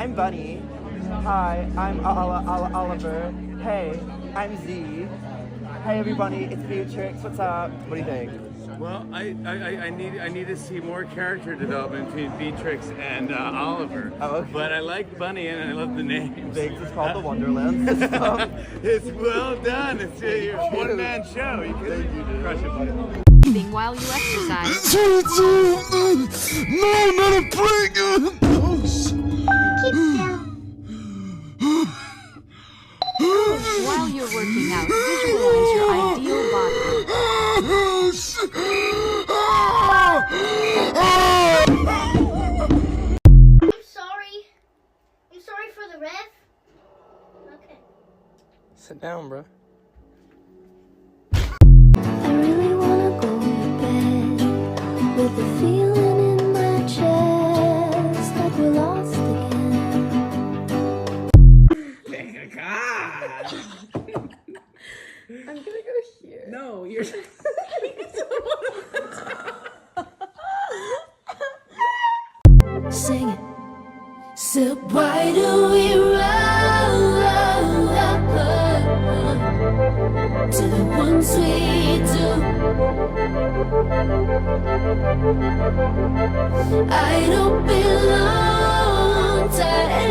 I'm Bunny. Hi, I'm Oliver. Hey, I'm Z. Hey everybody, it's Beatrix. What's up? What do you think? Well, I need to see more character development between Beatrix and Oliver. Oh, okay. But I like Bunny and I love the name. Thanks. It's called the Wonderland System. It's well done. It's your one-man show. You can crush it, buddy. While you exercise. No, not a prank! While you're working out, visualize your ideal body. I'm sorry for the rev. Okay. Sit down, bro. I really wanna go to bed with a feeling in my chest like we're lost again. Thank God. I'm gonna go here. No, you're. Sing it. So why do we run to the ones we do? I don't belong to anyone.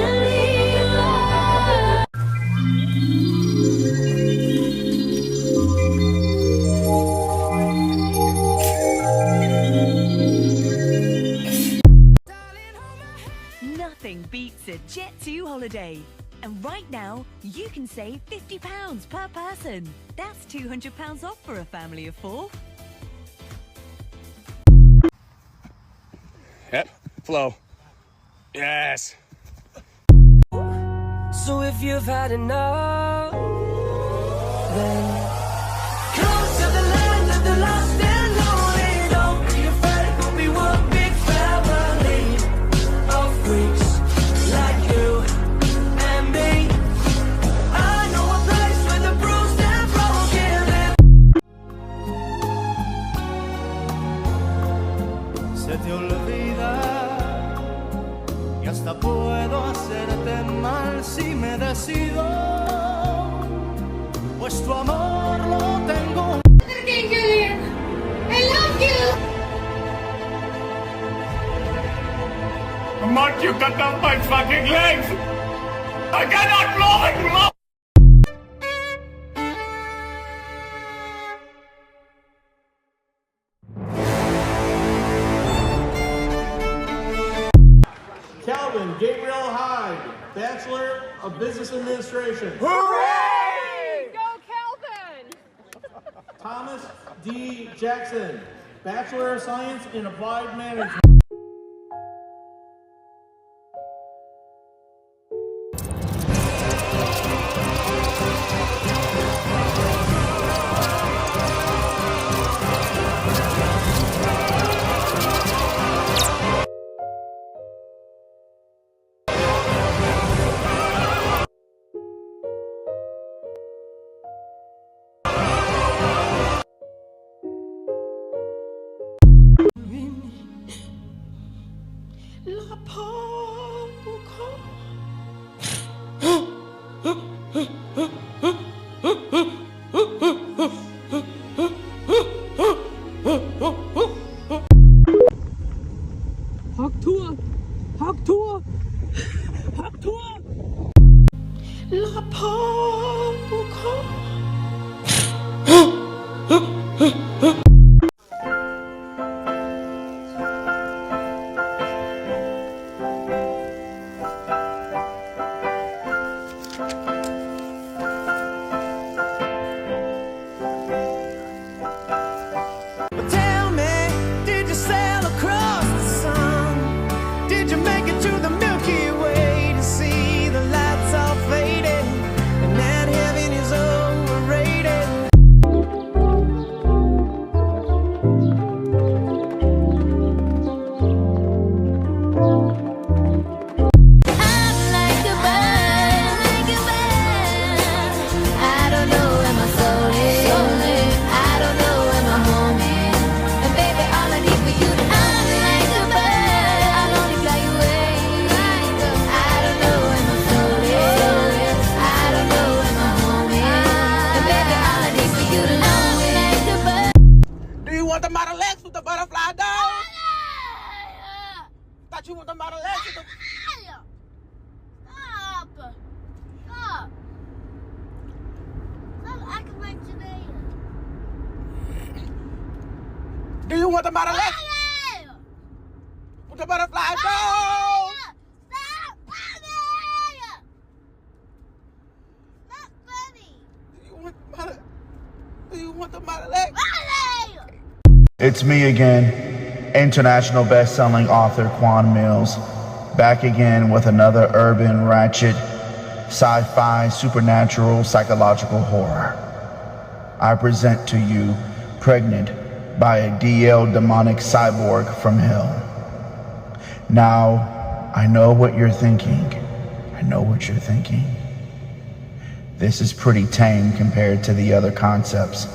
Nothing beats a Jet2 holiday. And right now, you can save £50 per person. That's £200 off for a family of 4. Yep. Flow. Yes. So if you've had enough, then come to the land of the lost and lonely. Don't be afraid, we'll be one big family of freaks like you and me. I know a place where the bruised and broken live. Se te olvida y hasta puedo hacerte mal si me decido, pues tu amor lo tengo. Julian, I love you. Mark, you cut off my fucking legs! I cannot move it! Calvin Gabriel Hyde, Bachelor of Business Administration. Hooray! Go Kelvin! Thomas D. Jackson, Bachelor of Science in Applied Management. La poco. Hogtour! Hogtour! Hogtour! La poco. Tell me, did you sail across the sun? Did you make it to the Milky Way to see the lights all fading and you want the butterfly? The butterfly, go! Stop running! Not funny. Do you want the butterfly? Running! It's me again, international best-selling author Quan Mills, back again with another urban, ratchet, sci-fi, supernatural, psychological horror. I present to you Pregnant by a DL demonic cyborg from hell. Now, I know what you're thinking. I know what you're thinking. This is pretty tame compared to the other concepts.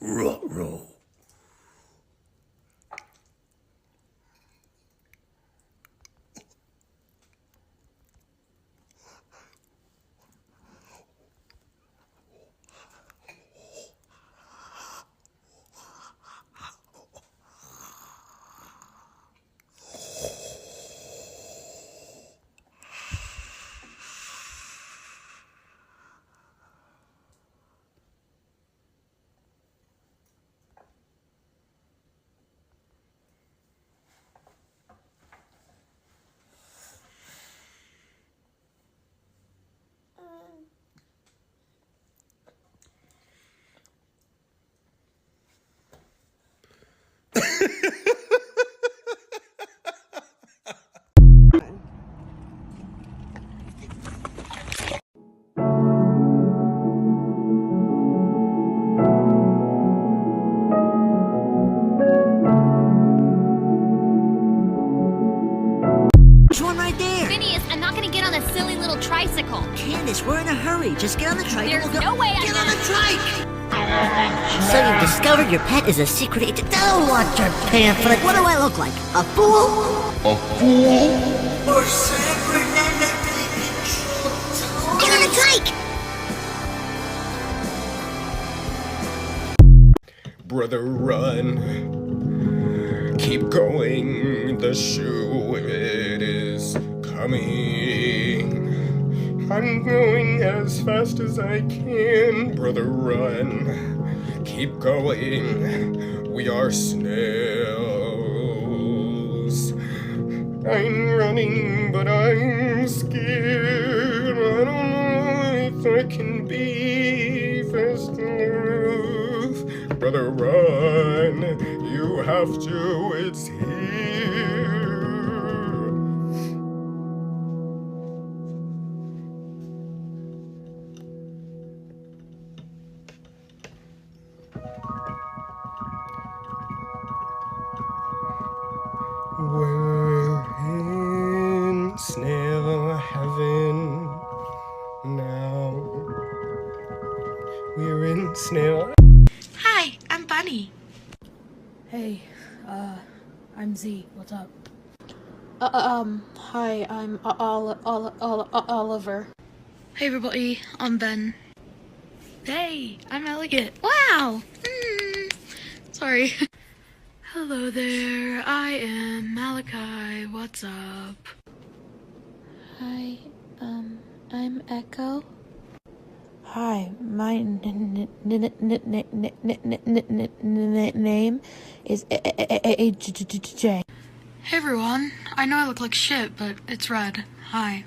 Ruh-roh. There's one right there. Phineas, I'm not gonna get on a silly little tricycle. Candace, we're in a hurry. Just get on the trike. There's and we'll go. no way I'm Get on gonna... the trike. So you've discovered your pet is a secret agent. Don't watch your pamphlet. What do I look like? A fool? A fool? Or cybernetically controlled? Get on the trike. Brother, run. Keep going. The shoe, it is coming. I'm going as fast as I can. Brother, run. Keep going. We are snails. I'm running, but I'm scared. I don't know if I can be fast enough. Brother, run. You have to. It's here. We're in snail heaven now. We're in snail. Hi, I'm Bunny. Hey, I'm Z. What's up? Hi, I'm Oliver. Hey everybody, I'm Ben. Hey, I'm Elliot. Wow! Sorry. Hello there, I am Malachi. What's up? Hi, I'm Echo. Hi, my name is AJ. Hey everyone, I know I look like shit, but it's red. Hi.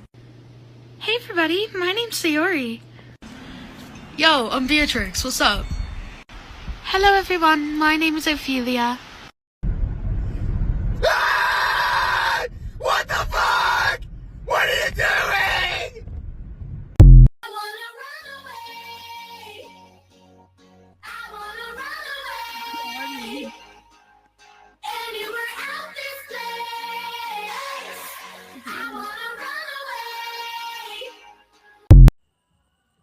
Hey everybody, my name's Sayori. Yo, I'm Beatrix, what's up? Hello everyone, my name is Ophelia. What the fuck? What are you doing? I wanna run away. I wanna run away. Anywhere out this place. I wanna run away.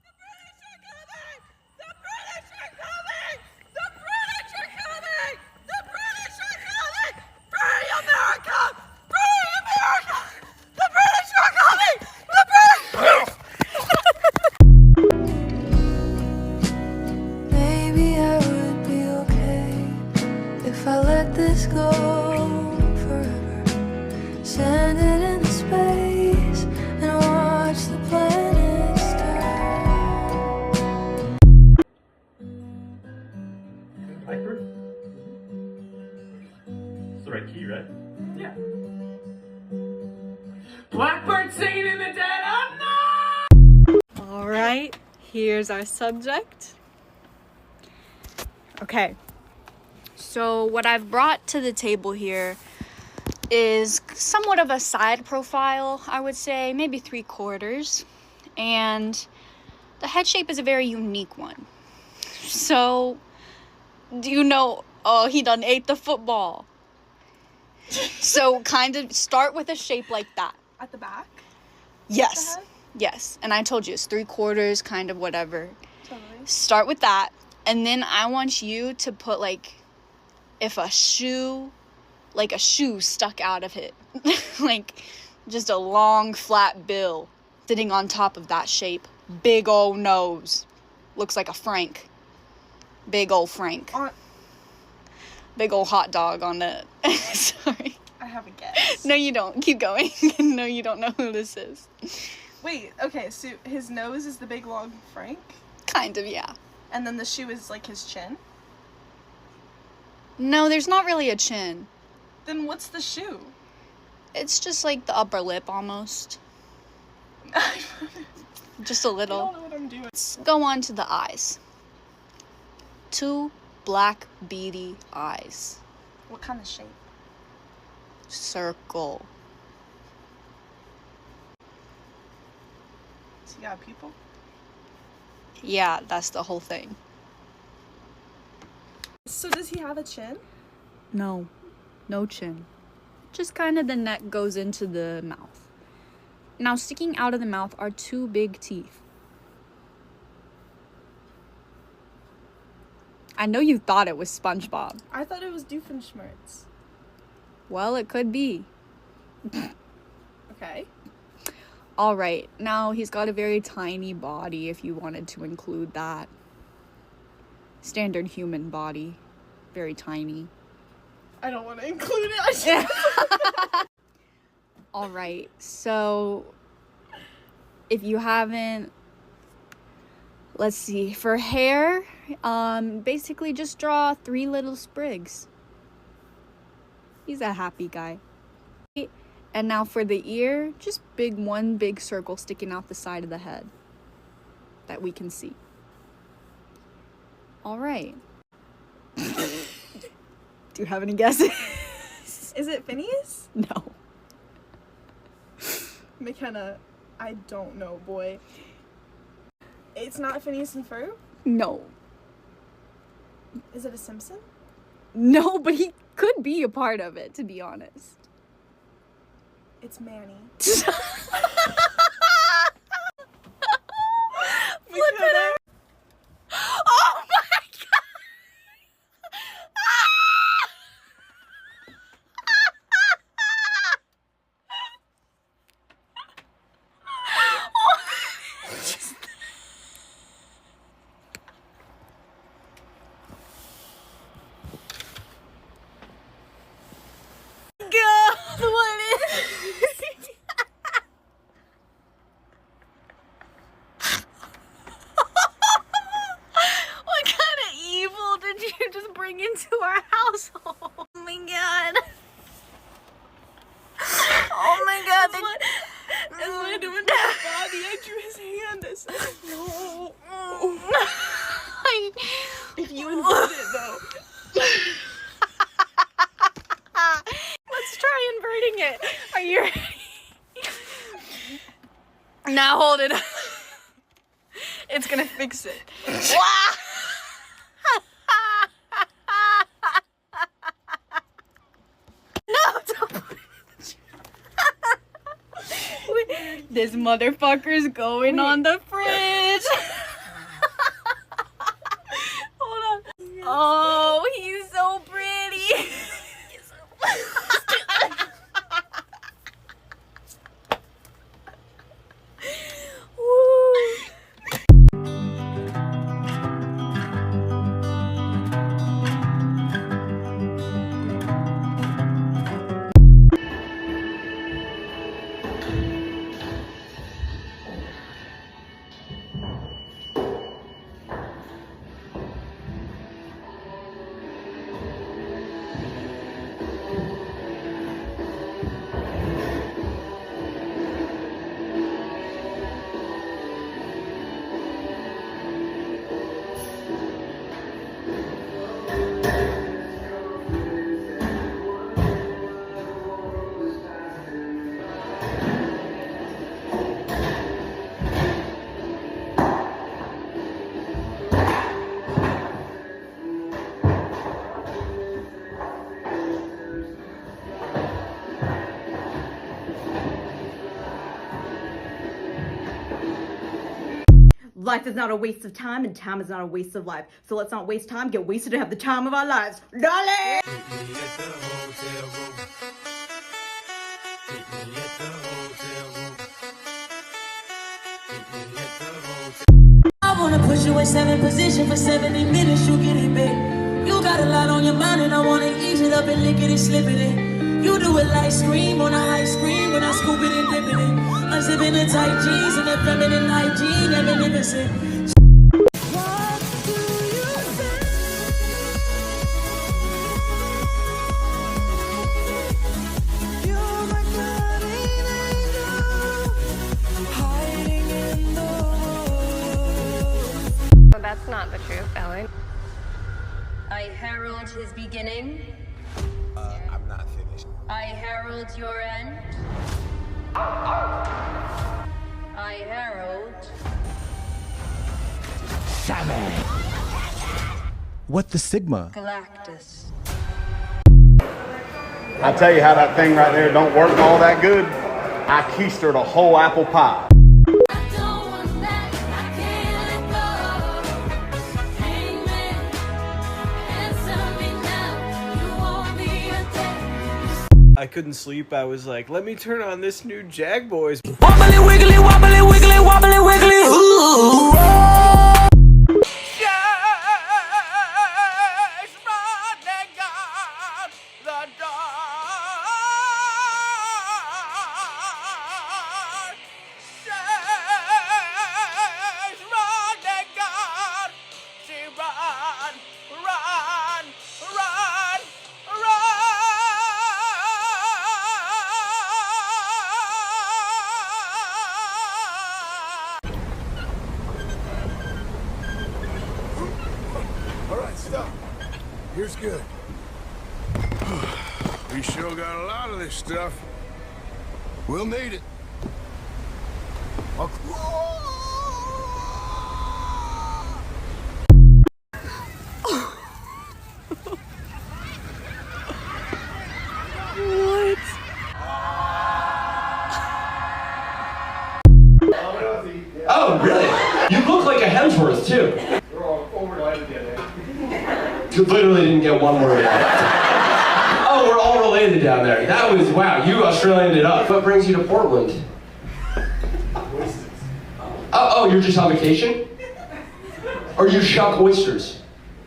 The British are coming! The British are coming! The British are coming! The British Here's our subject. Okay. So what I've brought to the table here is somewhat of a side profile, I would say, maybe 3/4. And the head shape is a very unique one. So, do you know, oh, he done ate the football. So kind of start with a shape like that. At the back? Yes. Yes. And I told you it's 3/4, kind of whatever. Totally. Start with that. And then I want you to put like, if a shoe stuck out of it. Like just a long flat bill sitting on top of that shape. Big old nose. Looks like a Frank. Big old Frank. Big old hot dog on the... Sorry. I have a guess. No, you don't. Keep going. No, you don't know who this is. Wait, okay, so his nose is the big long Frank? Kind of, yeah. And then the shoe is like his chin? No, there's not really a chin. Then what's the shoe? It's just like the upper lip almost. Just a little. I don't know what I'm doing. Let's go on to the eyes. 2 black beady eyes. What kind of shape? Circle. So you got a pupil? Yeah, that's the whole thing. So does he have a chin? No. No chin. Just kind of the neck goes into the mouth. Now, sticking out of the mouth are 2 big teeth. I know you thought it was SpongeBob. I thought it was Doofenshmirtz. Well, it could be. Okay. All right. Now, he's got a very tiny body if you wanted to include that. Standard human body. Very tiny. I don't want to include it. All right. So, if you haven't... Let's see. For hair, basically just draw 3 little sprigs. He's a happy guy. And now for the ear, just one big circle sticking out the side of the head that we can see. All right. Do you have any guesses? Is it Phineas? No. McKenna, I don't know, boy. It's not Phineas and Ferb? No. Is it a Simpson? No, but he could be a part of it, to be honest. It's Manny. Flip it. Oh my god! God, what is what kind of evil did you just bring into our household? Oh my god. Oh my god. That's what I do with my body. I drew his hand. I said, no. If you invert it, though. Let's try inverting it. Are you ready? Now hold it up. It's gonna fix it. No, don't put it in the This motherfucker's going on the fridge. Hold on. Oh, he's so pretty. Life is not a waste of time, and time is not a waste of life. So let's not waste time, get wasted, and have the time of our lives. Darling! I wanna push you in 7 position for 70 minutes, you get it, babe. You got a lot on your mind and I wanna ease it up and lick it and slip it in. You do it like scream on a high screen when I scoop it and dip it in. Unzipping the tight jeans and the feminine hygiene, yeah, magnificent. That's not the truth, Ellen. I herald his beginning. I'm not finished. I herald your end. I herald. What the Sigma? Galactus. I tell you how that thing right there don't work all that good. I keistered a whole apple pie. I couldn't sleep. I was like, let me turn on this new Jag Boys. Wobbly wiggly, wobbly wiggly, wobbly wiggly, ooh. Here's good. We sure got a lot of this stuff. We'll need it. Oh, really? You look like a Hemsworth, too. We're all related together. You literally didn't get one word out. Oh, we're all related down there. That was, wow, you Australianed it up. What brings you to Portland? Oh, you're just on vacation? Or you shuck oysters?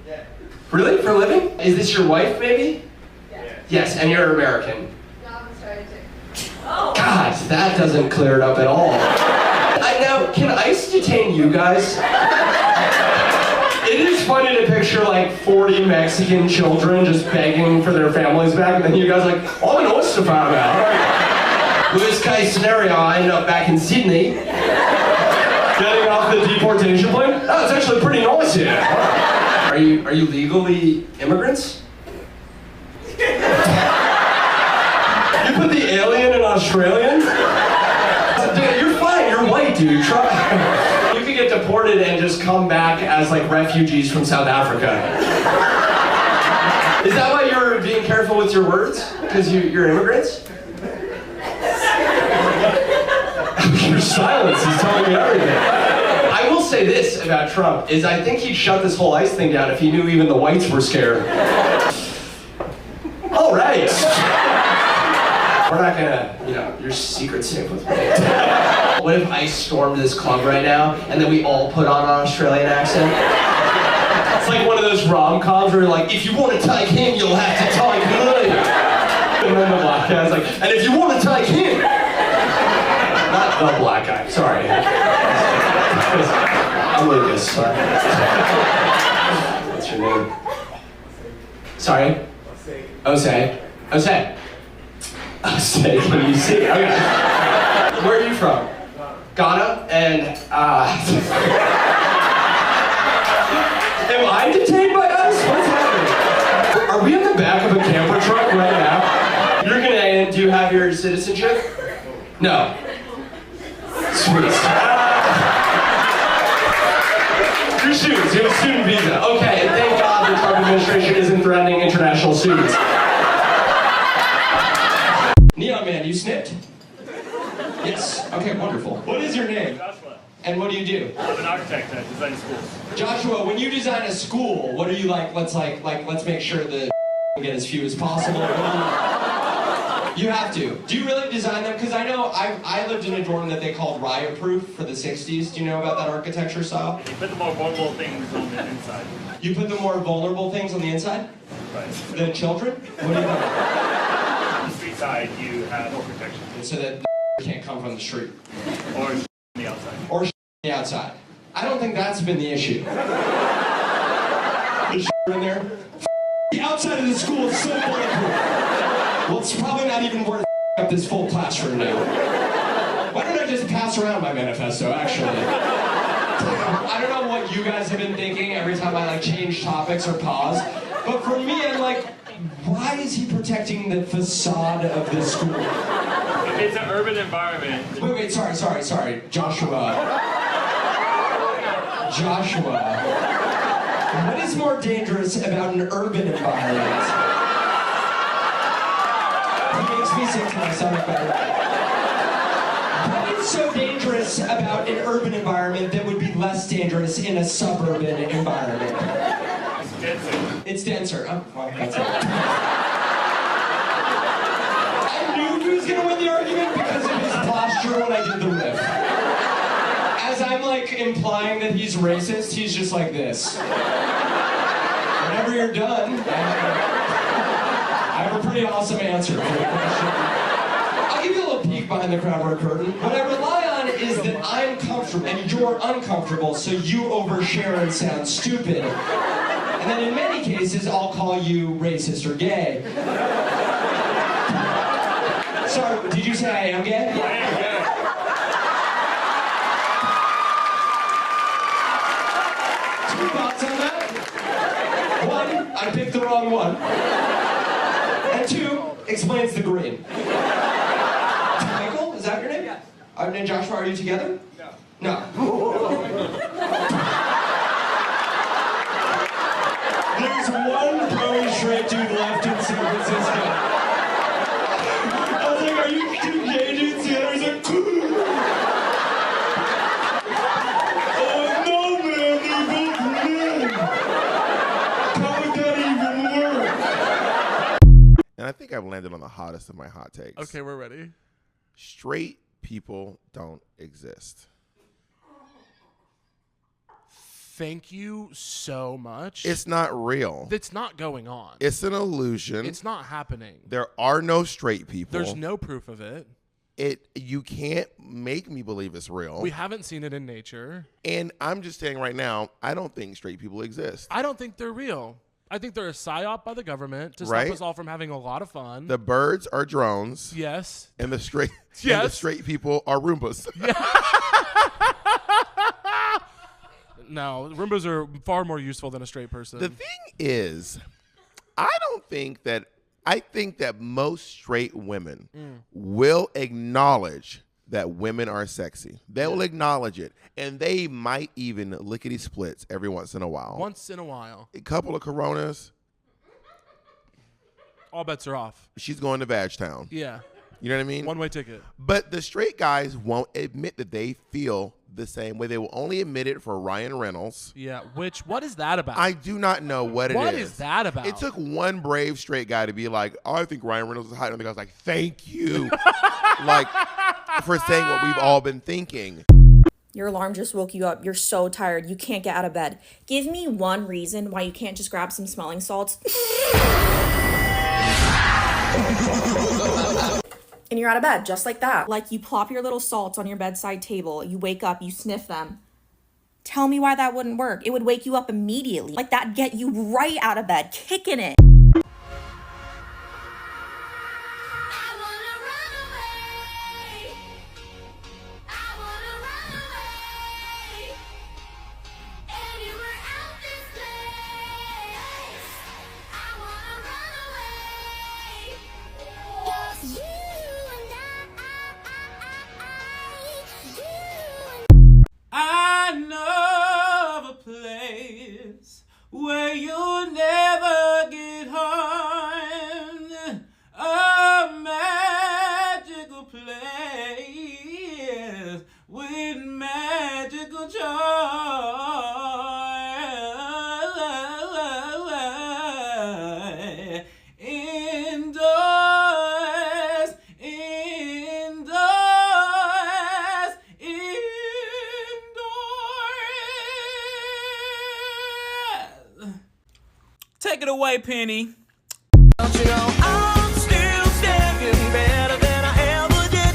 Yeah. Really? For a living? Is this your wife, maybe? Yeah. Yes, and you're American. No, I'm Australian too. God, that doesn't clear it up at all. Now, can ICE detain you guys? It is funny to picture like 40 Mexican children just begging for their families back, and then you guys are like, oh, I'm an oyster farm now. Worst case scenario, I end up back in Sydney, getting off the deportation plane. Oh, it's actually pretty nice here. Are you legally immigrants? You put the alien in Australian? Dude, you're fine, you're white, dude. Try. You could get deported and just come back as like refugees from South Africa. Is that why you're being careful with your words? Because you're immigrants? Your silence is telling me everything. I will say this about Trump, is I think he'd shut this whole ICE thing down if he knew even the whites were scared. All right. We're not gonna, your secret's safe with me. What if I stormed this club right now, and then we all put on an Australian accent? It's like one of those rom-coms where you're like, if you want to take him, you'll have to take me. And then the black guy's like, and if you want to take him. Not the black guy, sorry. I'm Lucas, sorry. What's your name? Sorry? Ose. Ose. Ose, can you see? Okay. Where are you from? Ghana? And, am I detained by us? What's happening? Are we in the back of a camper truck right now? You're Ghanaian. Do you have your citizenship? No. Sweet. Your students. You have a student visa. Okay, and thank God the Trump administration isn't threatening international students. Neon Man, you snipped? Yes. Okay, wonderful. What is your name? And what do you do? I'm an architect. I design schools. Joshua, when you design a school, what are you like? Let's make sure the get as few as possible. You have to. Do you really design them? Because I know I lived in a dorm that they called riot proof for the 60s. Do you know about that architecture style? You put the more vulnerable things on the inside. You put the more vulnerable things on the inside? Right. The children? What do you put? On the street side, you have more protection. So that can't come from the street. Or on the outside. Or on the outside. I don't think that's been the issue. The in there. The outside of the school is so bulletproof. Well, it's probably not even worth up this full classroom now. Why don't I just pass around my manifesto, actually? I don't know what you guys have been thinking every time I change topics or pause, but for me, I'm like, why is he protecting the facade of this school? If it's an urban environment. Wait, sorry. Joshua. What is more dangerous about an urban environment? It makes me sick to my stomach, by the way. What is so dangerous about an urban environment that would be less dangerous in a suburban environment? It's denser. It's denser. Oh, well, that's it. I knew he was going to win the argument because of his posture when I did the riff. As I'm implying that he's racist, he's just like this. Whenever you're done, I have a pretty awesome answer for the question. I'll give you a little peek behind the crowd work curtain. What I rely on is that I'm comfortable and you're uncomfortable, so you overshare and sound stupid. And then in many cases, I'll call you racist or gay. Sorry, did you say I am gay? I am gay. Two thoughts on that? One, I picked the wrong one. And two, explains the green. Michael, is that your name? Yes. And Joshua, are you together? No. There's one pro straight dude left in San Francisco. I was like, are you two gay dudes together? He's like, oh no, man, they're both men. How would that even work? And I think I've landed on the hottest of my hot takes. Okay, we're ready. Straight people don't exist. Thank you so much. It's not real. It's not going on. It's an illusion. It's not happening. There are no straight people. There's no proof of it. You can't make me believe it's real. We haven't seen it in nature. And I'm just saying right now, I don't think straight people exist. I don't think they're real. I think they're a psyop by the government to stop us all from having a lot of fun. The birds are drones. Yes. And the straight yes. And the straight people are Roombas. Yeah. No, Roombas are far more useful than a straight person. The thing is, I think that most straight women will acknowledge that women are sexy. They will acknowledge it. And they might even lickety splits every once in a while. Once in a while. A couple of Coronas. All bets are off. She's going to Badgetown. Yeah. You know what I mean? One-way ticket. But the straight guys won't admit that they feel the same way. They will only admit it for Ryan Reynolds. Yeah, what is that about? I do not know what it is. What is that about? It took one brave straight guy to be like, oh, I think Ryan Reynolds is hot. And the guy's like, thank you. For saying what we've all been thinking. Your alarm just woke you up. You're so tired. You can't get out of bed. Give me one reason why you can't just grab some smelling salts. And you're out of bed, just like that. Like you plop your little salts on your bedside table, you wake up, you sniff them. Tell me why that wouldn't work. It would wake you up immediately. Like that'd get you right out of bed, kicking it. I know of a place where you'll never get harmed. A magical place with magic. Take it away, Penny. Don't you know I'm still standing better than I ever did.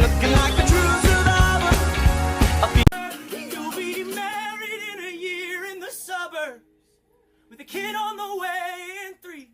Looking like a true survivor. You'll be married in a year in the suburbs with a kid on the way in 3.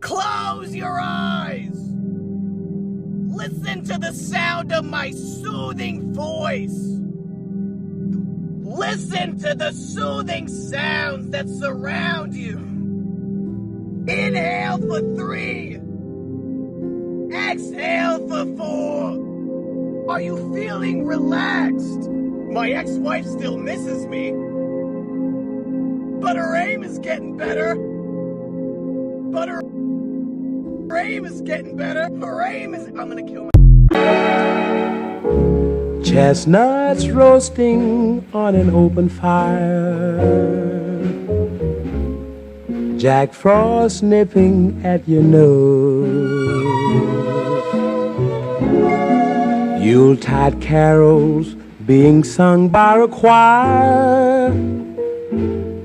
Close your eyes. Listen to the sound of my soothing voice. Listen to the soothing sounds that surround you. Inhale for 3. Exhale for 4. Are you feeling relaxed? My ex-wife still misses me, but her aim is getting better. Her aim is getting better. Her aim is... I'm gonna kill my... Chestnuts roasting on an open fire. Jack Frost nipping at your nose. Yuletide carols being sung by a choir.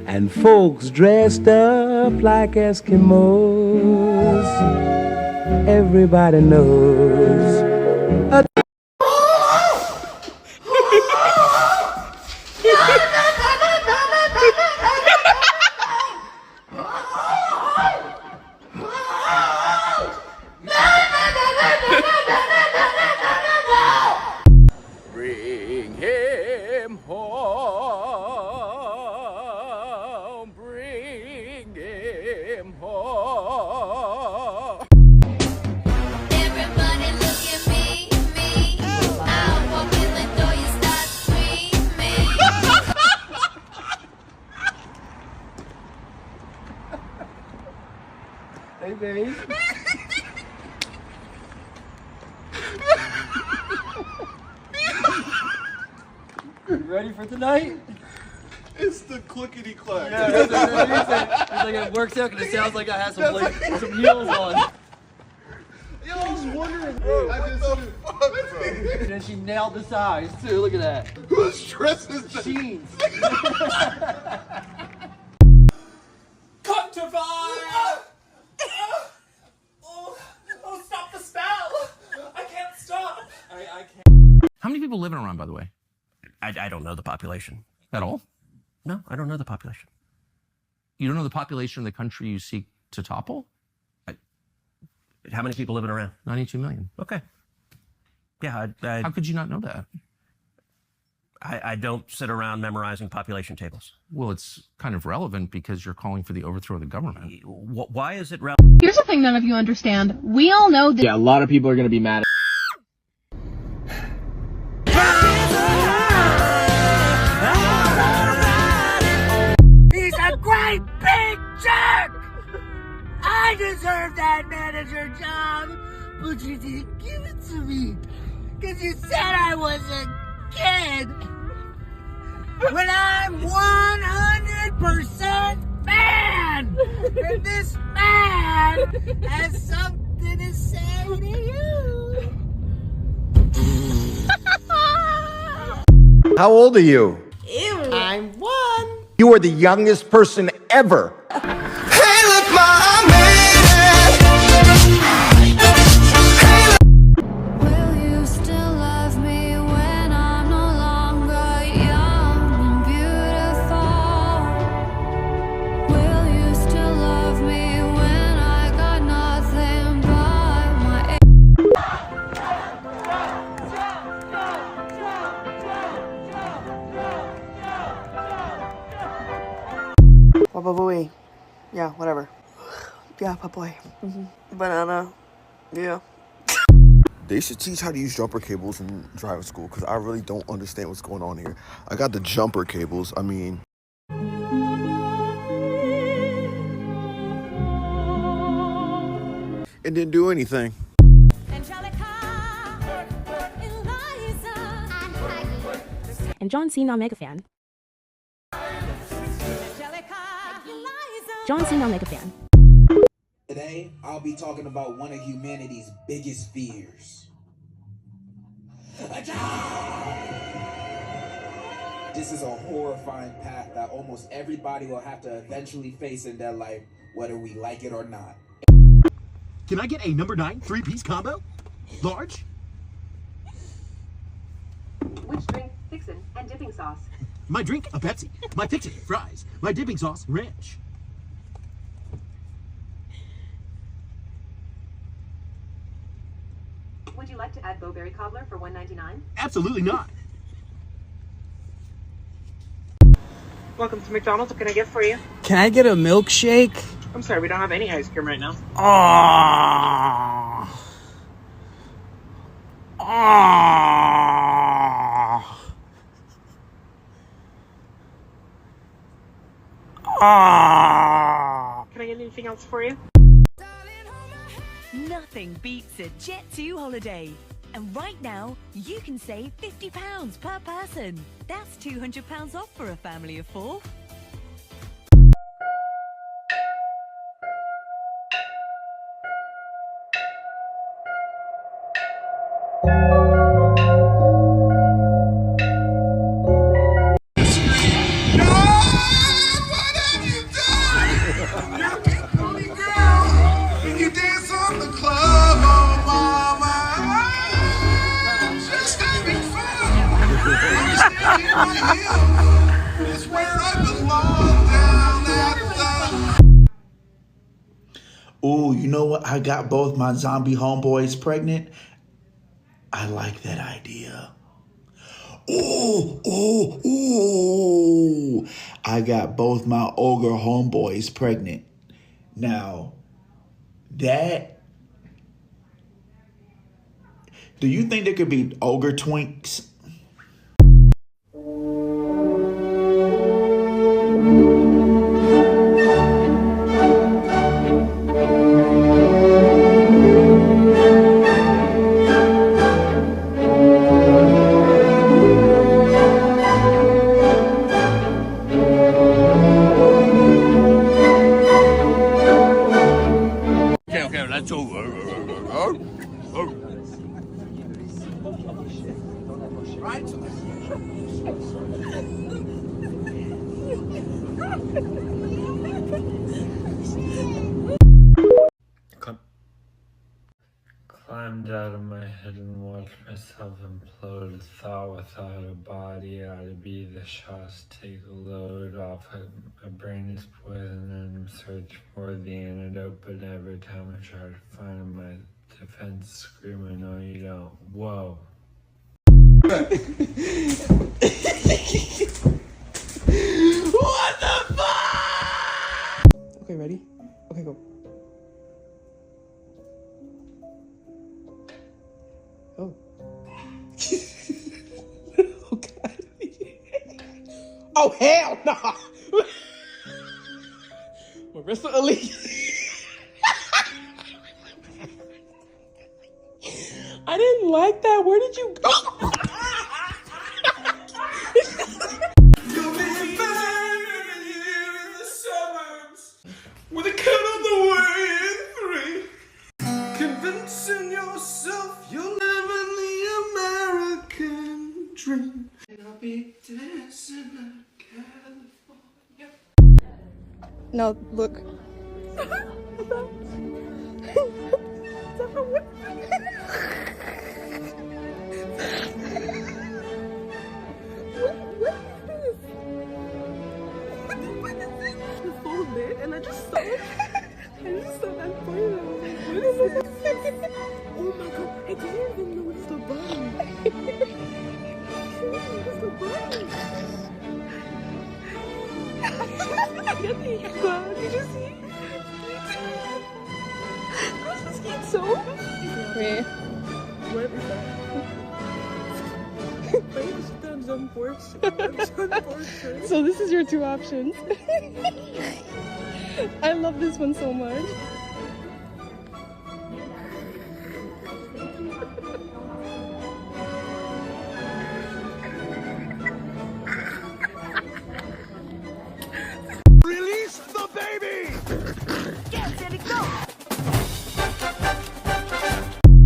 And folks dressed up like Eskimos. Everybody knows. Bring him home. Bring him home. Everybody look at me. I walk in the door, you start screaming. Hey, babe. You ready for tonight? It's the clickety clack. Yeah, that's what it is. It's like it works out because it sounds like I have some heels on. Yo, I was wondering, fuck, bro? And then she nailed the size too. Look at that. Whose dress is that? Sheens. Cut to fire! Oh, stop the spell! I can't stop! I can't. How many people live in Iran, by the way? I don't know the population. At all? No, I don't know the population. You don't know the population of the country you seek to topple? How many people live in Iran? 92 million. Okay. Yeah, How could you not know that? I don't sit around memorizing population tables. Well, it's kind of relevant because you're calling for the overthrow of the government. Why is it relevant? Here's the thing none of you understand. We all know that. Yeah, a lot of people are going to be mad at He's a great big jerk! I deserve that manager job, but you didn't give it to me. Because you said I was a kid. When I'm 100 100% man! And this man has something to say to you. How old are you? Ew. I'm 1. You are the youngest person ever. Hey, look, Ma, I made it. Will you still love me when I'm no longer young and beautiful? Will you still love me when I got nothing but my Boy. Yeah, whatever. Yeah, boy. Banana. Yeah. They should teach how to use jumper cables in driving school because I really don't understand what's going on here. I got the jumper cables. I mean... It didn't do anything. And John Cena mega fan. John Cena mega fan. Today, I'll be talking about one of humanity's biggest fears. This is a horrifying path that almost everybody will have to eventually face in their life, whether we like it or not. Can I get a number 9 3-piece combo? Large? Which drink, fixin', and dipping sauce? My drink, a Pepsi. My fixin', fries. My dipping sauce, ranch. Would you like to add Bowberry Cobbler for $1.99? Absolutely not. Welcome to McDonald's. What can I get for you? Can I get a milkshake? I'm sorry, we don't have any ice cream right now. Ah. Ah. Ah. Can I get anything else for you? Nothing beats a Jet2 holiday. And right now, you can save £50 per person. That's £200 off for a family of 4. You dance on the club, oh mama. Just having fun. I'm standing in my hill. It's where I belong down at the. Ooh, you know what? I got both my zombie homeboys pregnant. I like that idea. Ooh, ooh, ooh. I got both my ogre homeboys pregnant. Now, that... Do you think there could be ogre twinks? Okay, let's go. Right? Climbed out of my head and watched myself implode. Thought without a body ought to be the shots. Take a load off it. My brain is poison and I'm searching for the antidote. But every time I try to find my defense, screaming, no you don't. Whoa. What the fuck? Okay, ready? Okay, go. Oh. Oh, God. Oh, hell no. Marissa Ali. I didn't like that. Where did you go? You'll be fine. No, look. And I just saw it. I just saw that point and I was like, what is this? Oh my god, I didn't even notice the button. I didn't notice the button. Wow, did you see? This is so. Wait. What is that? So this is your two options. I love this one so much. Release the baby! Get Sandy, go!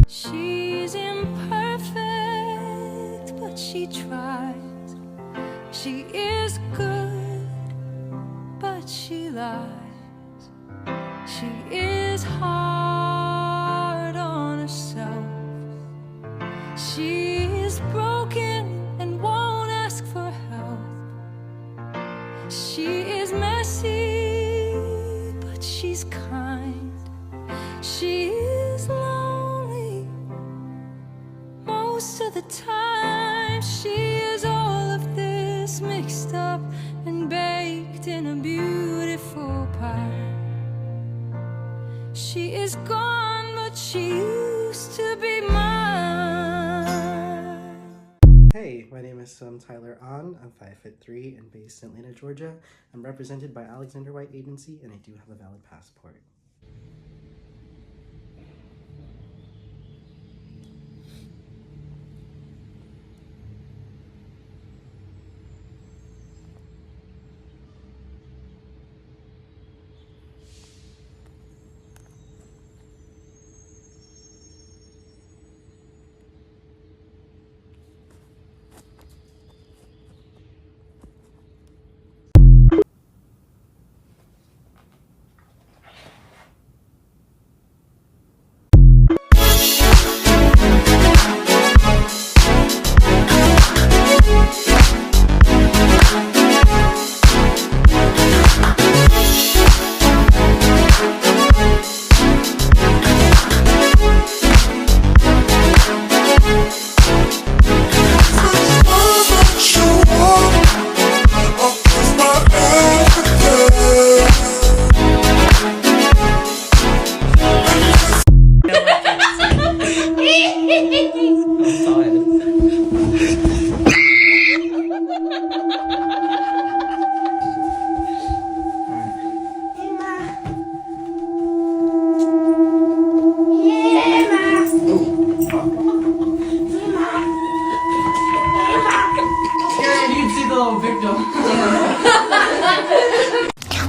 She's imperfect, but she tries. She is good, but she lies. She is hard on herself. She is broken and won't ask for help. She is messy, but she's kind. She is lonely most of the time. She is all of this mixed up and baked in a beautiful pie. She is gone, but she used to be mine. Hey, my name is Tyler Ahn. I'm 5'3" and based in Atlanta, Georgia. I'm represented by Alexander White Agency, and I do have a valid passport.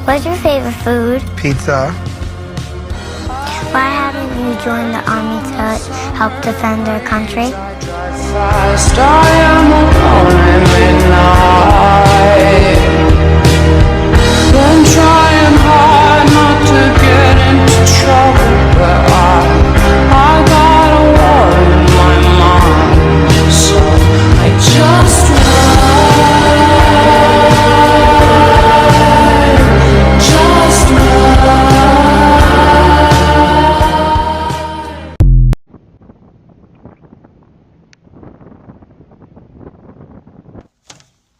What's your favorite food? Pizza. Why haven't you joined the army to help defend our country? Fast, I am alone at midnight. Been trying hard not to get into trouble, but I got a war in my mind, so I just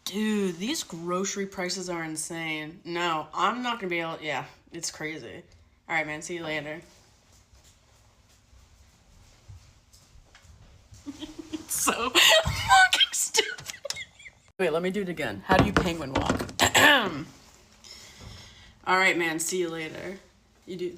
Dude, these grocery prices are insane. No, I'm not gonna be able. Yeah, it's crazy. All right, man. See you later. It's so fucking stupid. Wait, let me do it again. How do you penguin walk? All right, man. See you later. You do.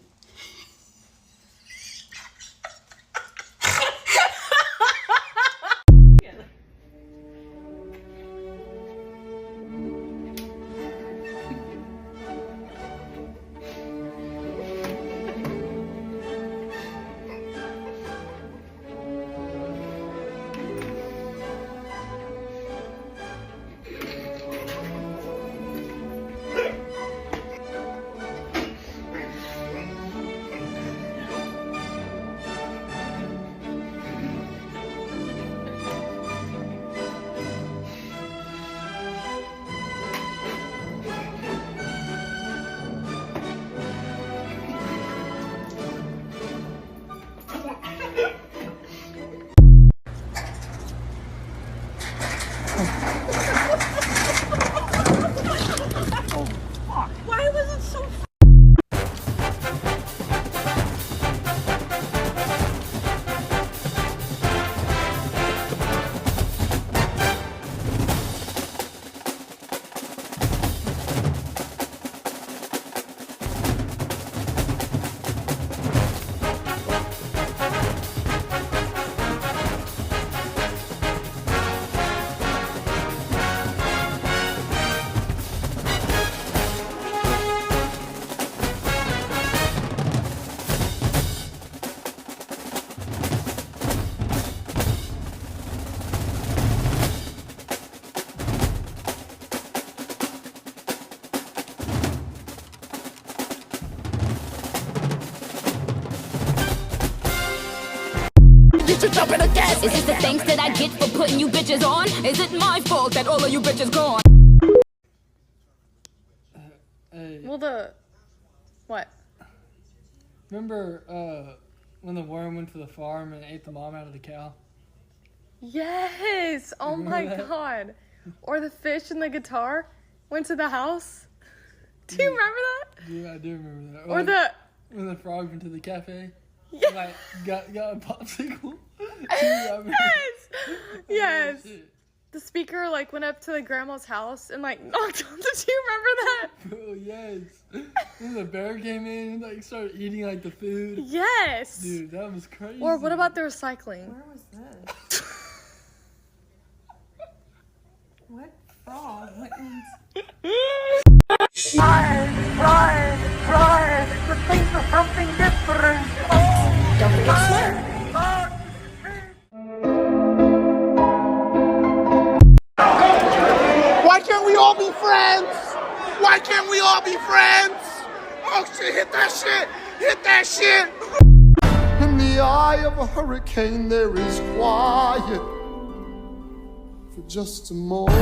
to jump in a gas. Is this the thanks that I get for putting you bitches on? Is it my fault that all of you bitches gone? Well, what? Remember when the worm went to the farm and ate the mom out of the cow? Yes! Oh my god. Or the fish and the guitar went to the house. Do you remember that? Yeah, I do remember that. Or when the frog went to the cafe. Yeah. Like, got a popsicle. Yes! Yes. The speaker like went up to the grandma's house and like knocked on. Did you remember that? Oh yes. Then the bear came in and like started eating like the food. Yes. Dude, that was crazy. Or what about the recycling? Where was this? What frog? What Try. The things are something different. Don't get smart. Why can't we all be friends? Why can't we all be friends? Oh shit, hit that shit! Hit that shit! In the eye of a hurricane there is quiet for just a moment.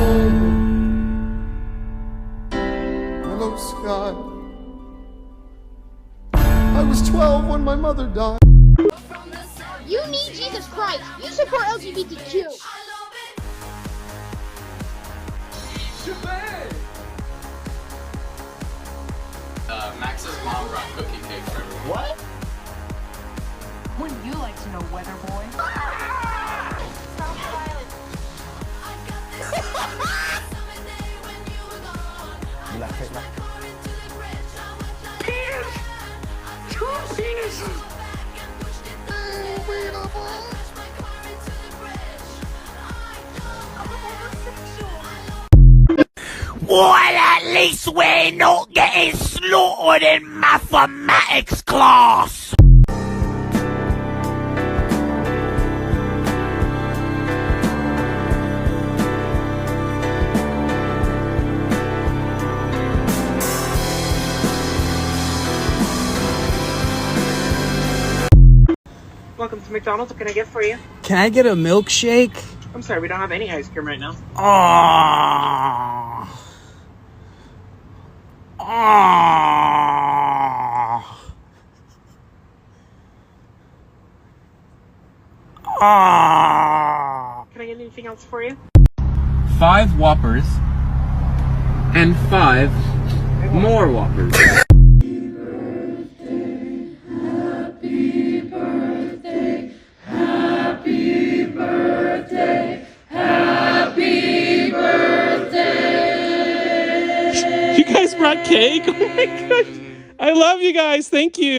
Hello, sky. I was 12 when my mother died. You need Jesus Christ. You support LGBTQ. Max's mom brought cookie cake for everyone. What? Wouldn't you like to know, weather boy? Stop violence. You like it, like Penis! Two penises! Well, at least we're not getting slaughtered in mathematics class. Welcome to McDonald's. What can I get for you? Can I get a milkshake? I'm sorry, we don't have any ice cream right now. Ah. Ah. Ah. Can I get anything else for you? 5 Whoppers and 5 more Whoppers. You guys brought cake? Oh my gosh. I love you guys. Thank you.